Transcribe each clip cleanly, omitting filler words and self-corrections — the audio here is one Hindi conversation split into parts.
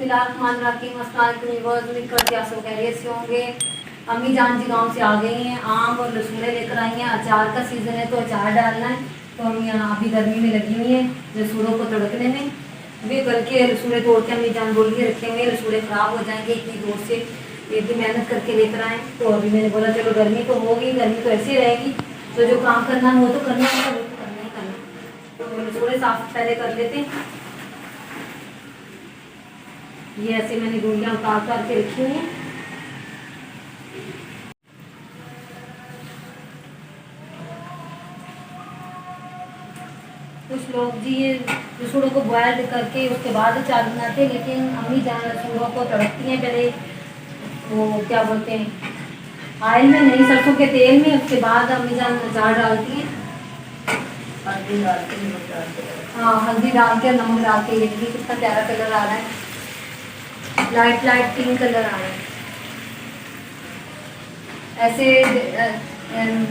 बिस्मिल्लाहिर्रहमानिर्रहीम। अस्सलाम वालेकुम। उम्मीद करती आप सब खैरियत से होंगे। अम्मी जान जी गांव से आ गई हैं, आम और लसूड़े लेकर आई हैं। अचार का सीज़न है तो अचार डालना है, तो हम यहाँ अभी गर्मी में लगी हुई हैं लसूड़ों को तड़कने में। वे करके लसूड़े तोड़ के अम्मी जान बोल के रखे हुए, लसूड़े ख़राब हो जाएंगे इतनी दूर से, ये भी मेहनत करके लेकर आए। तो अभी मैंने बोला चलो गर्मी तो होगी, गर्मी तो ऐसी रहेगी, तो जो काम करना है वो तो करना है, वो तो करना ही करना है। तो लसूड़े साफ पहले कर लेते हैं। ये ऐसे मैंने गोलियां उतार के रखी हुई हैं। कुछ लोग जी ये लसूड़ों को बॉयल करके उसके बाद अचार बनाते हैं, लेकिन अम्मी जान लसूड़ों को तड़कती हैं पहले, वो क्या बोलते हैं, ऑयल में नहीं, सरसों के तेल में, उसके बाद अम्मी जान अचार डालती हैं। हल्दी डाल के, नमक डाल के, हाँ हल्दी डाल के नमक डाल के। ये देखिए कितना प्यारा कलर आ रहा है, लाइट लाइट पिंक कलर आ रहा है। ऐसे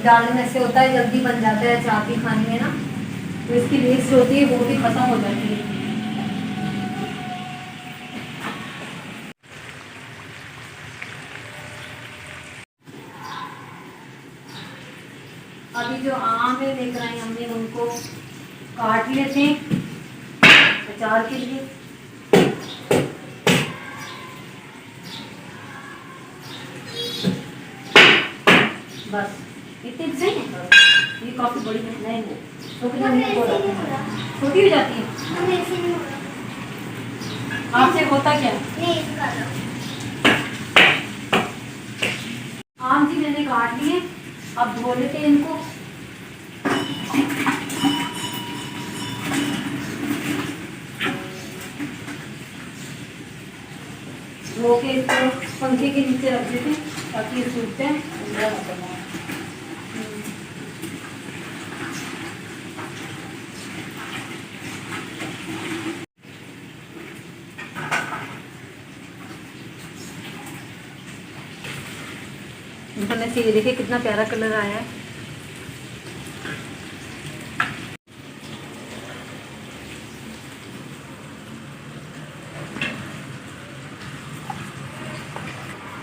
डालने से होता है जल्दी बन जाता है अचार भी खाने में ना, तो इसकी वेस्ट होती है वो भी खत्म हो जाती है। अभी जो आम है लेकर आई हमने, उनको काट लेते हैं अचार के लिए। बस इतने सही है। ये काफी बड़ी नहीं है, छोटी हो जाती है। आपसे होता क्या? आम जी मैंने काट लिए, अब धो लेते हैं इनको। धो के इसको पंखे के नीचे रख देते हैं ताकि ये सूख जाए। इंटरनेट से ये देखिए कितना प्यारा कलर आया है।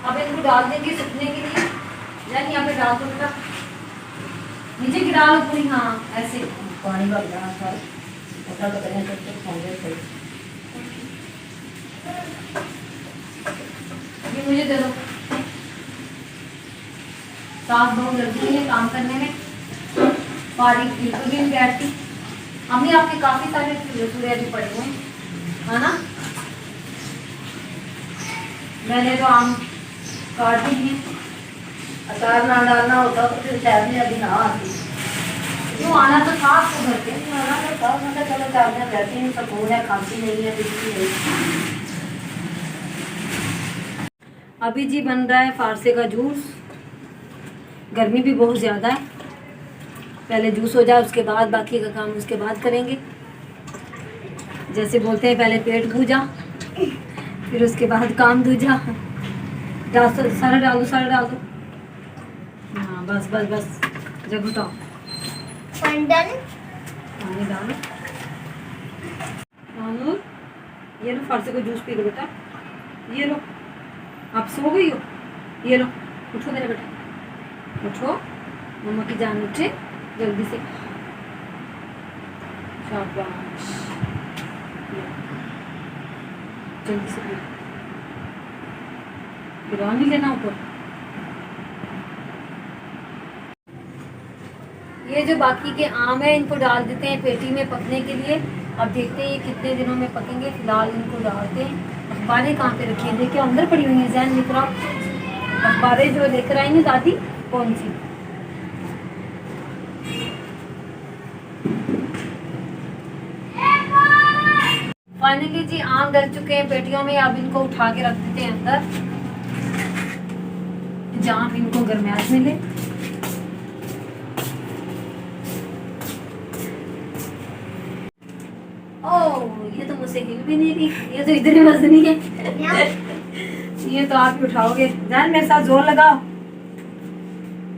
अब इनको डाल देंगे सूखने के लिए। यानी यहाँ पे डाल दो बेटा, नीचे की डालो पूरी, हाँ ऐसे पानी का गिलास था छोटा तो करें तो खाने सही। ये मुझे दे दो, सास बहुत लगी है काम करने में, बारीक बिल्कुल भी नहीं बैठती। अम्मी आपके काफी सारे लसूड़े अभी पड़े हुए हैं, है ना? मैंने तो आम काट दी है। अचार ना डालना होता तो फिर शायद में अभी ना आती, क्यों आना तो था आपको घर पे, आना तो था। मतलब चलो चार दिन रहती हूँ, सकून है, खांसी नहीं है, बिल्कुल नहीं। अभी जी बन रहा है फारसे का जूस। गर्मी भी बहुत ज़्यादा है, पहले जूस हो जाए उसके बाद बाकी का काम उसके बाद करेंगे। जैसे बोलते हैं पहले पेट पूजा फिर उसके बाद काम दूजा। सारा डाल दो, सारा डाल दो, हाँ बस बस बस, जब उठाओ पानी डालो। ये लो फारसे को जूस पी लो बेटा, ये लो। आप सो गई हो? ये लो, उठो मेरा बेटा, उठो, मम्मा की जान उठे जल्दी से। शाबाश, जल्दी से गिरा नहीं लेना ऊपर। ये जो बाकी के आम है इनको डाल देते हैं पेटी में पकने के लिए। अब देखते हैं ये कितने दिनों में पकेंगे। फिलहाल इनको डालते हैं। अखबारें कहाँ पे रखी है? देखिए अंदर पड़ी हुई है, जहन निकला। अखबारें जो लेकर आई ना दादी, कौन सी? फाइनली जी आम डल चुके हैं पेटियों में। अब इनको उठा के रख देते हैं अंदर, जहाँ भी इनको गर्माहट मिले। ओह ये तो मुझसे हिल भी नहीं रही, ये तो इतनी वजनी है। ये तो आप ही उठाओगे। जान मेरे साथ जोर लगाओ,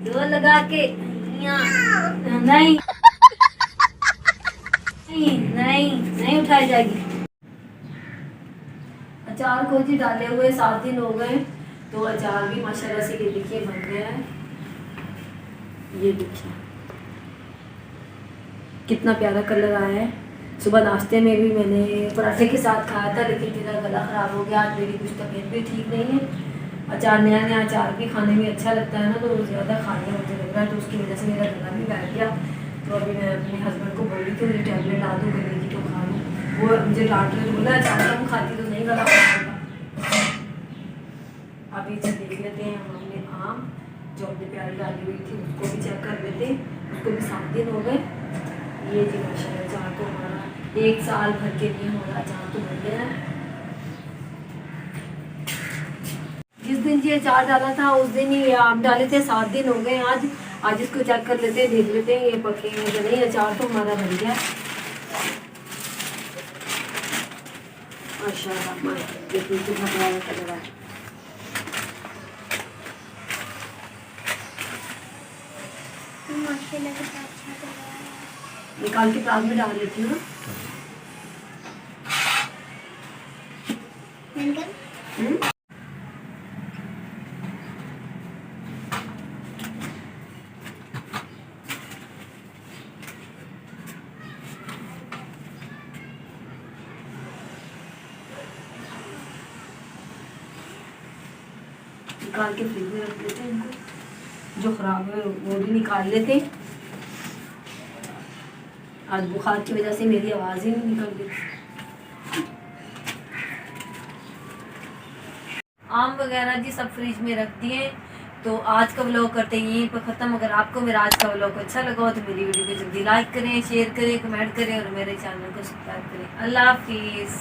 जोर लगा के। नहीं नहीं नहीं, नहीं उठाई जाएगी। अचार को जी डाले हुए 7 दिन हो गए, तो अचार भी माशाल्लाह से ये देखिए बन गया है। ये देखिए कितना प्यारा कलर आया है। सुबह नाश्ते में भी मैंने पराठे के साथ खाया था, लेकिन मेरा गला ख़राब हो गया, आज मेरी कुछ तबीयत भी ठीक नहीं है। अचार नया नया अचार भी खाने में अच्छा लगता है ना, तो ज़्यादा खाने मुझे लग रहा है, तो उसकी वजह से मेरा गला भी बैठ गया। तो अभी मैं अपने हस्बैंड को बोली कि मुझे टैबलेट ला दूँ गले की, तो खा लूँ। वो मुझे डॉक्टर ने बोला अचार कम खाती तो नहीं गला खराब। अभी देख लेते हैं हम अपने आम जो अपने प्यारी डाली हुई थी उसको भी चेक कर लेते हैं। उसको भी 7 दिन हो गए। ये जी माशाल्लाह अचार तो हमारा 1 साल भर के लिए हमारा अचार तो बन गया है। जिस दिन ये अचार डाला था उस दिन ही ये आम डाले थे, 7 दिन हो गए आज इसको चेक कर लेते हैं, देख लेते हैं ये पके हैं या नहीं। अचार तो हमारा बन गया माशाल्लाह। देखिए कितना प्यारा कलर है। निकाल के प्याज में डाल लेती हूँ। निकाल के फ्रिज में रख लेते हैं इनको, जो ख़राब है वो भी निकाल लेते हैं। आज बुखार की वजह से मेरी आवाज़ ही नहीं निकल गई। आम वगैरह जी सब फ्रिज में रख दिए। तो आज का व्लॉग करते हैं यहीं पर ख़त्म। अगर आपको मेरा आज का व्लॉग अच्छा लगा हो तो मेरी वीडियो को जल्दी लाइक करें, शेयर करें, कमेंट करें और मेरे चैनल को सब्सक्राइब करें। अल्लाह हाफिज़।